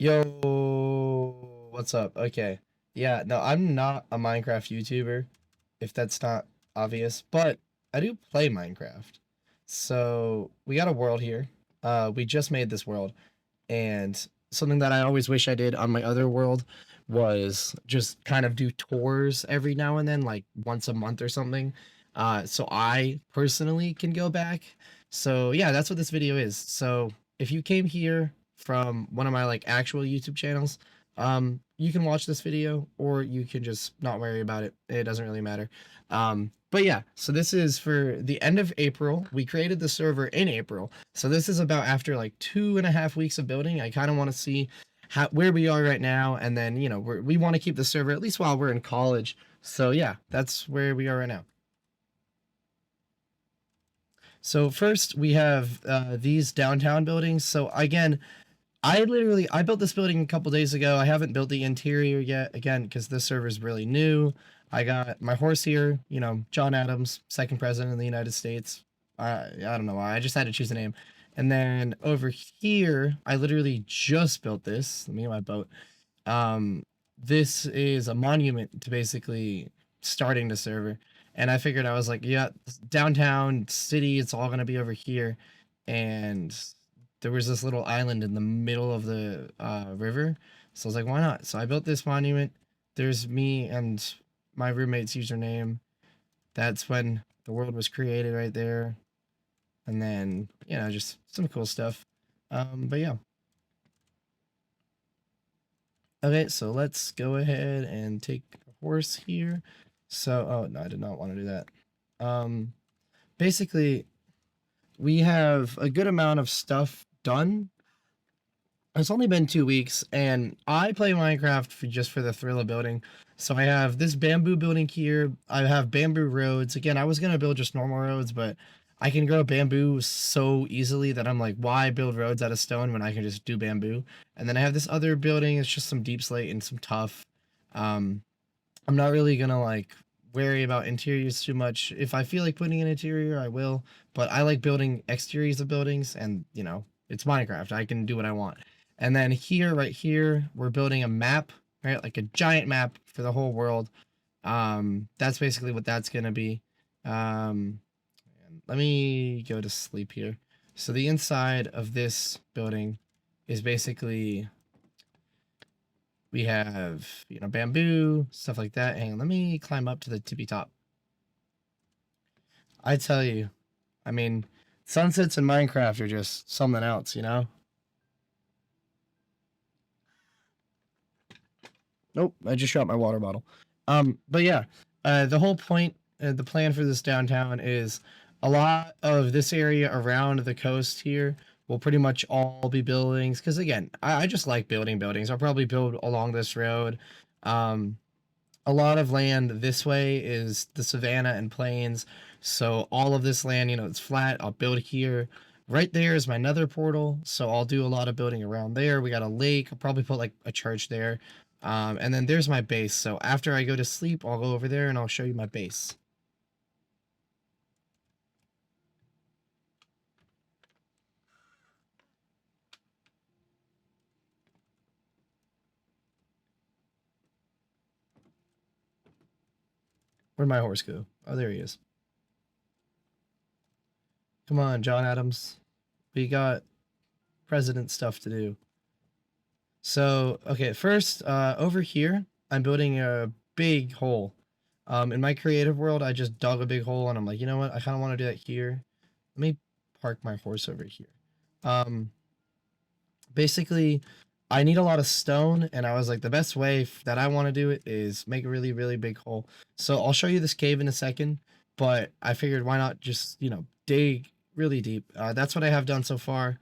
Yo, what's up? Okay. Yeah, no, I'm not a Minecraft YouTuber, if that's not obvious, but I do play Minecraft. So we got a world here. We just made this world, and something that I always wish I did on my other world was just kind of do tours every now and then, like once a month or something. So I personally can go back. So yeah, that's what this video is. So if you came here from one of my like actual YouTube channels, you can watch this video or you can just not worry about it. It doesn't really matter. But yeah, so this is for the end of April. We created the server in April. So this is about after like 2.5 weeks of building. I kind of want to see where we are right now, and then we want to keep the server at least while we're in college. So yeah, that's where we are right now. So first we have these downtown buildings. So again, I built this building a couple days ago. I haven't built the interior yet, again, because this server is really new. I got my horse here, John Adams, second president of the United States. I don't know why. I just had to choose a name. And then over here, I literally just built this. Let me get my boat. Um, this is a monument to basically starting the server. And I figured I was like, yeah, downtown city, it's all gonna be over here. And there was this little island in the middle of the river. So I was like, why not? So I built this monument. There's me and my roommate's username. That's when the world was created right there. And then, just some cool stuff. But yeah. Okay, so let's go ahead and take a horse here. So, oh no, I did not want to do that. Basically, we have a good amount of stuff done. It's only been 2 weeks, and I play Minecraft just for the thrill of building. So I have this bamboo building here. I have bamboo roads. Again, I was gonna build just normal roads, but I can grow bamboo so easily that I'm like, why build roads out of stone when I can just do bamboo? And then I have this other building. It's just some deep slate and some tough. Um, I'm not really gonna like worry about interiors too much. If I feel like putting an interior, I will. But I like building exteriors of buildings, and it's Minecraft. I can do what I want. And then here, right here, we're building a map, right? Like a giant map for the whole world. That's basically what that's gonna be. Um, Let me go to sleep here. So the inside of this building is basically we have, bamboo, stuff like that. Hang on, let me climb up to the tippy top. I tell you, I mean, sunsets in Minecraft are just something else, Nope, I just dropped my water bottle. But yeah, the whole point, the plan for this downtown is a lot of this area around the coast here will pretty much all be buildings. Because again, I just like building buildings. I'll probably build along this road. Um, a lot of land this way is the savanna and plains. So all of this land, it's flat. I'll build here. Right there is my nether portal. So I'll do a lot of building around there. We got a lake. I'll probably put like a church there. And then there's my base. So after I go to sleep, I'll go over there and I'll show you my base. Where'd my horse go? Oh, there he is. Come on, John Adams. We got president stuff to do. So, okay, first, over here, I'm building a big hole. In my creative world, I just dug a big hole and I'm like, you know what? I kind of want to do that here. Let me park my horse over here. Um, Basically, I need a lot of stone, and I was like, the best way that I want to do it is make a really, really big hole. So I'll show you this cave in a second, but I figured why not just, dig really deep. That's what I have done so far.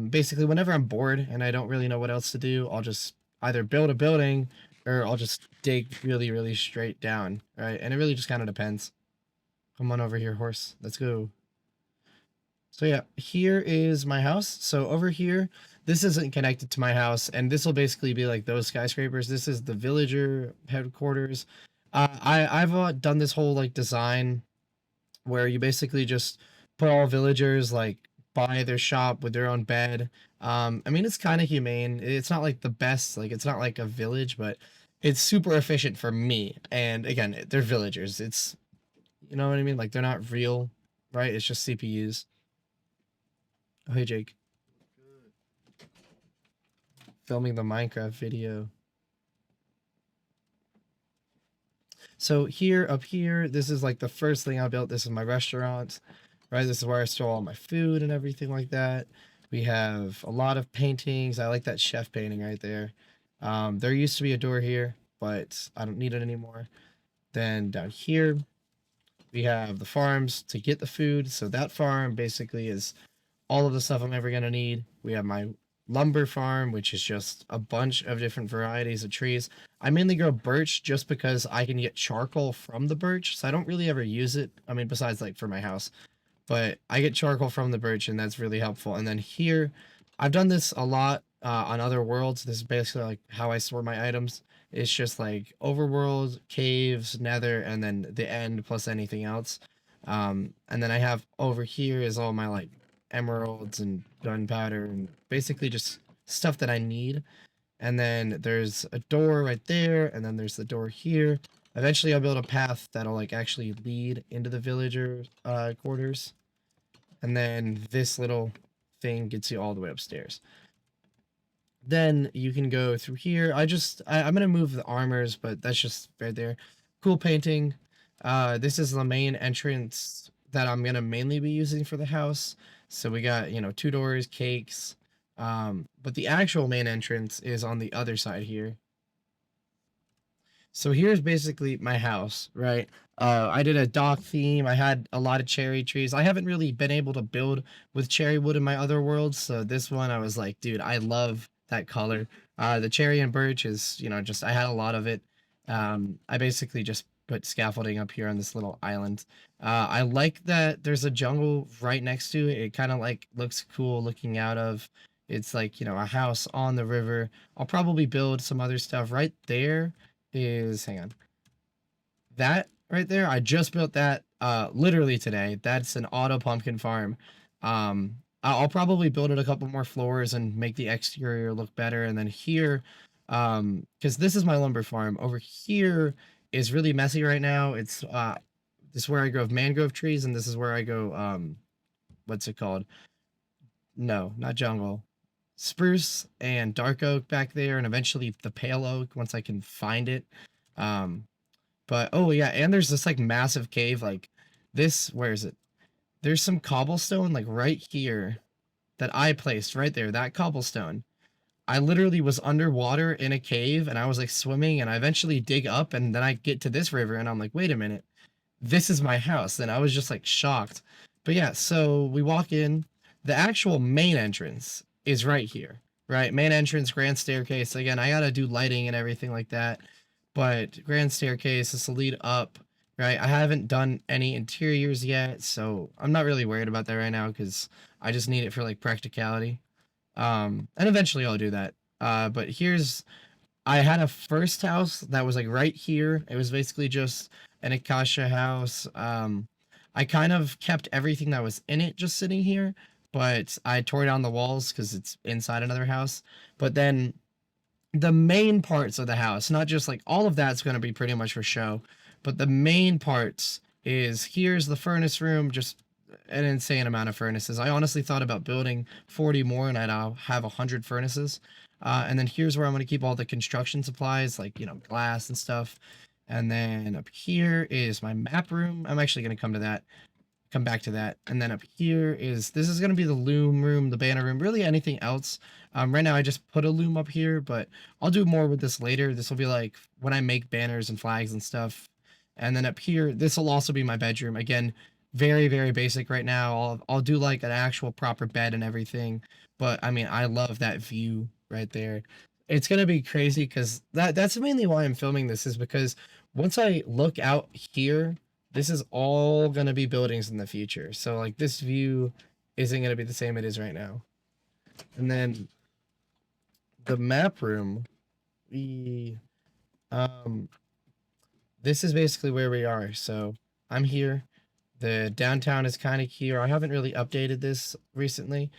Basically, whenever I'm bored and I don't really know what else to do, I'll just either build a building or I'll just dig really, really straight down, right? And it really just kind of depends. Come on over here, horse. Let's go. So yeah, here is my house. So over here, this isn't connected to my house, and this will basically be like those skyscrapers. This is the villager headquarters. I've done this whole like design where you basically just put all villagers like by their shop with their own bed. I mean, it's kind of humane. It's not like the best, like it's not like a village, but it's super efficient for me. And again, they're villagers. It's, you know what I mean? Like they're not real, right? It's just CPUs. Oh, hey Jake, filming the Minecraft video. So here, up here, this is like the first thing I built. This is my restaurant, right? This is where I store all my food and everything like that. We have a lot of paintings. I like that chef painting right there. There used to be a door here, but I don't need it anymore. Then down here, we have the farms to get the food. So that farm basically is all of the stuff I'm ever gonna need. We have my lumber farm, which is just a bunch of different varieties of trees. I mainly grow birch just because I can get charcoal from the birch, so I don't really ever use it. I mean, besides like for my house, but I get charcoal from the birch, and that's really helpful. And then here, I've done this a lot on other worlds. This is basically like how I store my items. It's just like overworld, caves, nether, and then the end plus anything else. And then I have over here is all my like emeralds and gunpowder and basically just stuff that I need. And then there's a door right there, and then there's the door here. Eventually I'll build a path that'll like actually lead into the villager quarters. And then this little thing gets you all the way upstairs. Then you can go through here. I'm gonna move the armors, but that's just right there. Cool painting. This is the main entrance that I'm gonna mainly be using for the house. So we got, you know, two doors, cakes. But the actual main entrance is on the other side here. So here's basically my house, right? I did a dock theme. I had a lot of cherry trees. I haven't really been able to build with cherry wood in my other worlds, so this one I was like, dude, I love that color. The cherry and birch is, you know, just I had a lot of it. I basically just put scaffolding up here on this little island. I like that there's a jungle right next to it. It kind of like looks cool looking out of. It's like, you know, a house on the river. I'll probably build some other stuff right there is, hang on, that right there, I just built that literally today. That's an auto pumpkin farm. I'll probably build it a couple more floors and make the exterior look better. And then here, because this is my lumber farm, over here is really messy right now. It's this is where I grow mangrove trees, and this is where I go what's it called, no, not jungle, spruce and dark oak back there, and eventually the pale oak once I can find it. Um, but oh yeah, and there's this like massive cave, like this. Where is it? There's some cobblestone like right here that I placed right there. That cobblestone. I literally was underwater in a cave and I was like swimming and I eventually dig up and then I get to this river and I'm like, wait a minute, this is my house. And I was just like shocked. But yeah, so we walk in. The actual main entrance is right here, right? Main entrance, grand staircase. Again, I gotta do lighting and everything like that. But grand staircase, this will lead up, right? I haven't done any interiors yet, so I'm not really worried about that right now because I just need it for like practicality. And eventually I'll do that. But here's I had a first house that was like right here. It was basically just an acacia house. I kind of kept everything that was in it just sitting here, but I tore down the walls because it's inside another house. But then the main parts of the house, not just like all of that's going to be pretty much for show, but the main parts is here's the furnace room, just an insane amount of furnaces. I honestly thought about building 40 more and I'd have 100 furnaces. And then here's where I'm going to keep all the construction supplies, like, you know, glass and stuff. And then up here is my map room. I'm actually going to come back to that. And then up here is, this is going to be the loom room, the banner room, really anything else. Right now I just put a loom up here, but I'll do more with this later. This will be like when I make banners and flags and stuff. And then up here, this will also be my bedroom. Again, very, very basic right now. I'll do like an actual proper bed and everything. But I mean, I love that view right there. It's gonna be crazy because that's mainly why I'm filming this, is because once I look out here, this is all gonna be buildings in the future. So like this view isn't gonna be the same it is right now. And then the map room, we um this is basically where we are. So I'm here. The downtown is kind of here. I haven't really updated this recently,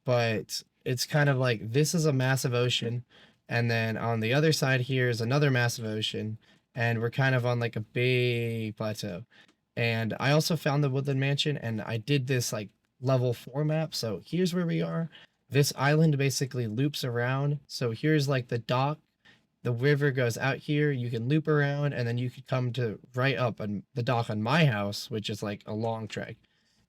but it's kind of like this is a massive ocean, and then on the other side here is another massive ocean, and we're kind of on like a big plateau. And I also found the Woodland Mansion, and I did this like level 4 map. So here's where we are. This island basically loops around. So here's like the dock, the river goes out here, you can loop around, and then you could come to right up on the dock on my house, which is like a long trek.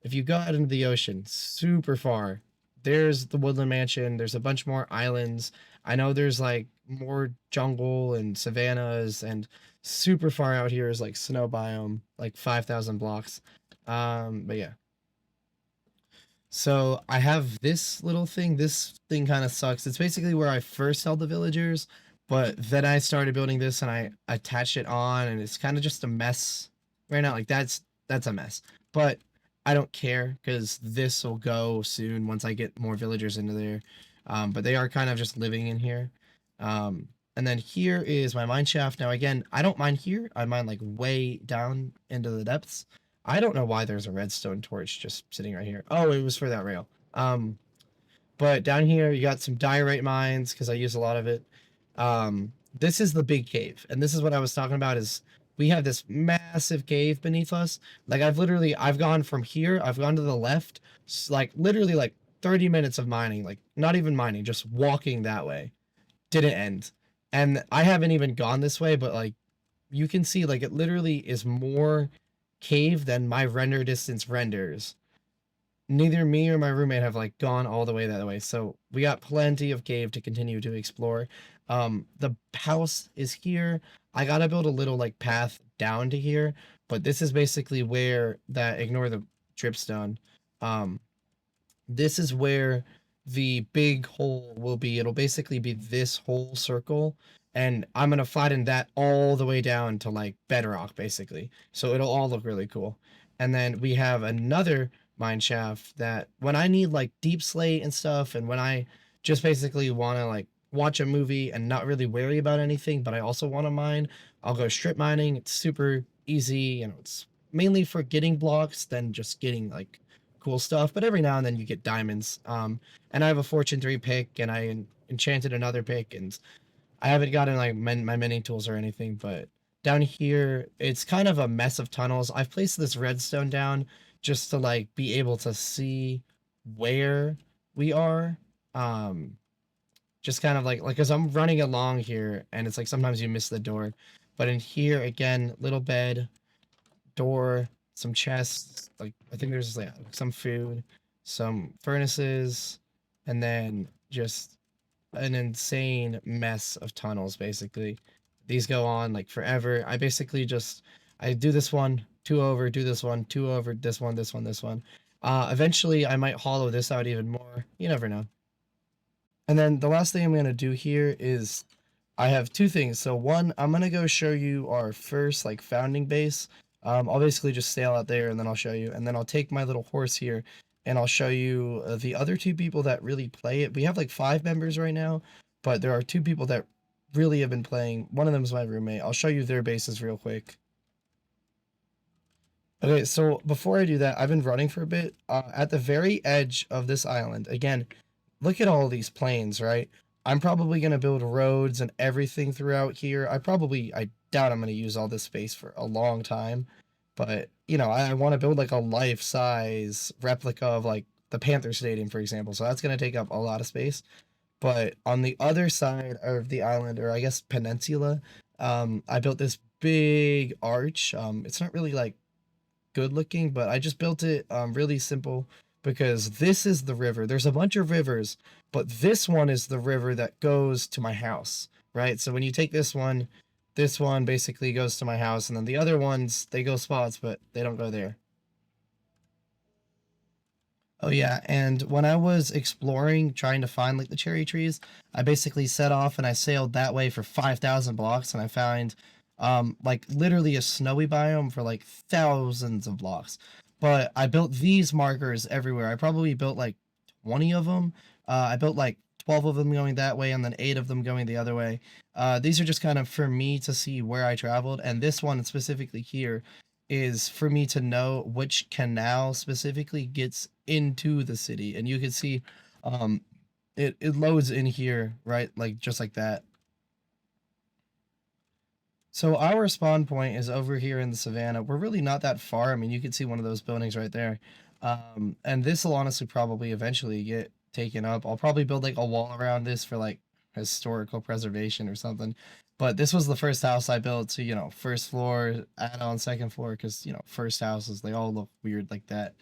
If you go out into the ocean super far, there's the Woodland Mansion, there's a bunch more islands. I know there's like more jungle and savannas, and super far out here is like snow biome, like 5,000 blocks. But yeah, so I have this little thing. This thing kind of sucks. It's basically where I first held the villagers, but then I started building this and I attached it on, and it's kind of just a mess right now. Like that's a mess. But I don't care because this will go soon once I get more villagers into there. But they are kind of just living in here. And then here is my mine shaft. Now again, I don't mine here. I mine like way down into the depths. I don't know why there's a redstone torch just sitting right here. Oh, it was for that rail. But down here you got some diorite mines because I use a lot of it. This is the big cave, and this is what I was talking about. Is we have this massive cave beneath us. Like I've gone from here. I've gone to the left, like literally like 30 minutes of mining. Like not even mining, just walking that way. Didn't end, and I haven't even gone this way, but like you can see, like it literally is more cave than my render distance renders. Neither me or my roommate have like gone all the way that way, so we got plenty of cave to continue to explore. The house is here. I gotta build a little like path down to here, but this is basically where that ignore the dripstone. Um, this is where the big hole will be. It'll basically be this whole circle, and I'm gonna flatten that all the way down to like bedrock, basically. So it'll all look really cool. And then we have another mine shaft that when I need like deep slate and stuff, and when I just basically want to like watch a movie and not really worry about anything, but I also want to mine, I'll go strip mining. It's super easy. It's mainly for getting blocks than just getting like cool stuff, but every now and then you get diamonds. And I have a fortune 3 pick, and I enchanted another pick, and I haven't gotten like my mini tools or anything, but down here it's kind of a mess of tunnels. I've placed this redstone down just to like be able to see where we are. Um, just kind of like as I'm running along here, and it's like sometimes you miss the door, but in here again, little bed, door, some chests. Like I think there's like some food, some furnaces, and then just an insane mess of tunnels. Basically, these go on like forever. I basically just I do this one, two over, do this one, two over, this one, this one, this one. Eventually, I might hollow this out even more. You never know. And then the last thing I'm gonna do here is I have two things. So one, I'm gonna go show you our first like founding base. I'll basically just sail out there and then I'll show you. And then I'll take my little horse here and I'll show you the other two people that really play it. We have like 5 members right now, but there are 2 people that really have been playing. One of them is my roommate. I'll show you their bases real quick. Okay, so before I do that, I've been running for a bit. At the very edge of this island, again, look at all these plains, right? I'm probably going to build roads and everything throughout here. I doubt I'm going to use all this space for a long time. But, I want to build like a life-size replica of like the Panther Stadium, for example. So that's going to take up a lot of space. But on the other side of the island, or I guess peninsula, I built this big arch. It's not really like good looking, but I just built it really simple because this is the river. There's a bunch of rivers, but this one is the river that goes to my house, right? So when you take this one basically goes to my house, and then the other ones, they go spots, but they don't go there. Oh yeah, and when I was exploring, trying to find like the cherry trees, I basically set off and I sailed that way for 5,000 blocks, and I found like literally a snowy biome for like thousands of blocks. But I built these markers everywhere. I probably built like 20 of them. I built like 12 of them going that way and then 8 of them going the other way. These are just kind of for me to see where I traveled, and this one specifically here is for me to know which canal specifically gets into the city. And you can see um it loads in here, right? Like just like that. So our spawn point is over here in the savannah. We're really not that far. I mean, you can see one of those buildings right there. And this will honestly probably eventually get taken up. I'll probably build like a wall around this for like historical preservation or something. But this was the first house I built. So, first floor, add on second floor, because, first houses, they all look weird like that.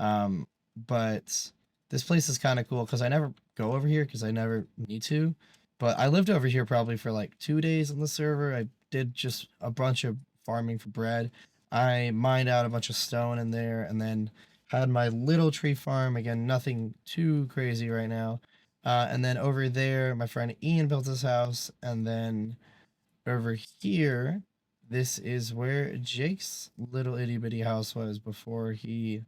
Um, but this place is kind of cool because I never go over here because I never need to. But I lived over here probably for like 2 days on the server. I did just a bunch of farming for bread. I mined out a bunch of stone in there and then had my little tree farm. Again, nothing too crazy right now. And then over there, my friend Ian built his house. And then over here, this is where Jake's little itty bitty house was before he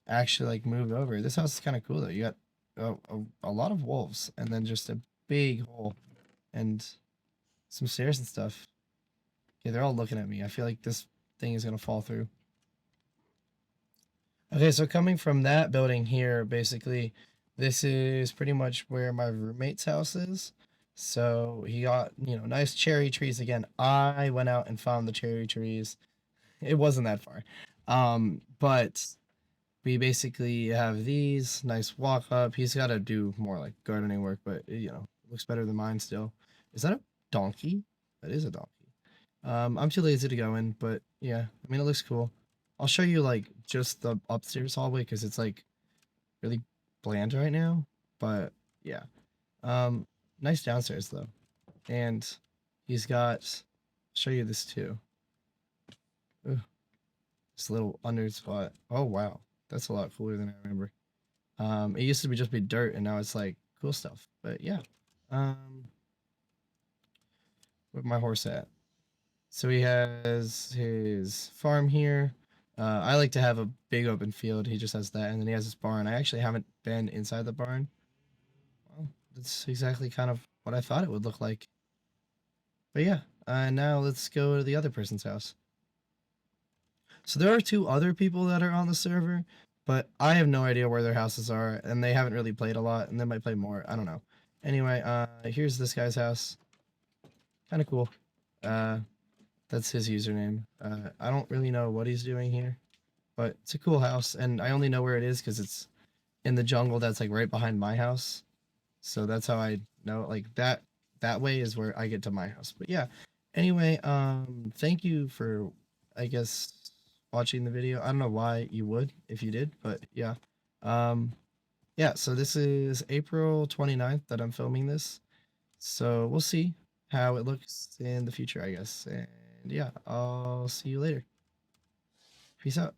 actually like moved over. This house is kind of cool though. You got a lot of wolves and then just a big hole and some stairs and stuff. Yeah, they're all looking at me. I feel like this thing is gonna fall through. Okay, so coming from that building here, basically, this is pretty much where my roommate's house is. So he got, nice cherry trees again. I went out and found the cherry trees. It wasn't that far. But we basically have these nice walk up. He's got to do more like gardening work, but looks better than mine still. Is that a donkey? That is a donkey. I'm too lazy to go in, but yeah, I mean it looks cool. I'll show you like just the upstairs hallway because it's like really bland right now. But yeah, um, nice downstairs though, and he's got. Show you this too. Ugh, this little under spot. Oh wow, that's a lot cooler than I remember. It used to be just be dirt, and now it's like cool stuff. But yeah, where's my horse at? So he has his farm here. I like to have a big open field. He just has that, and then he has his barn. I actually haven't been inside the barn. Well, that's exactly kind of what I thought it would look like. But yeah, now let's go to the other person's house. So there are two other people that are on the server, but I have no idea where their houses are, and they haven't really played a lot, and they might play more. I don't know. Anyway, here's this guy's house. Kind of cool. Uh, that's his username. I don't really know what he's doing here, but it's a cool house, and I only know where it is because it's in the jungle that's like right behind my house. So that's how I know like that way is where I get to my house. But yeah. Anyway, thank you for I guess watching the video. I don't know why you would if you did, but yeah. Um yeah, so this is April 29th that I'm filming this. So we'll see how it looks in the future, I guess. And yeah, I'll see you later. Peace out.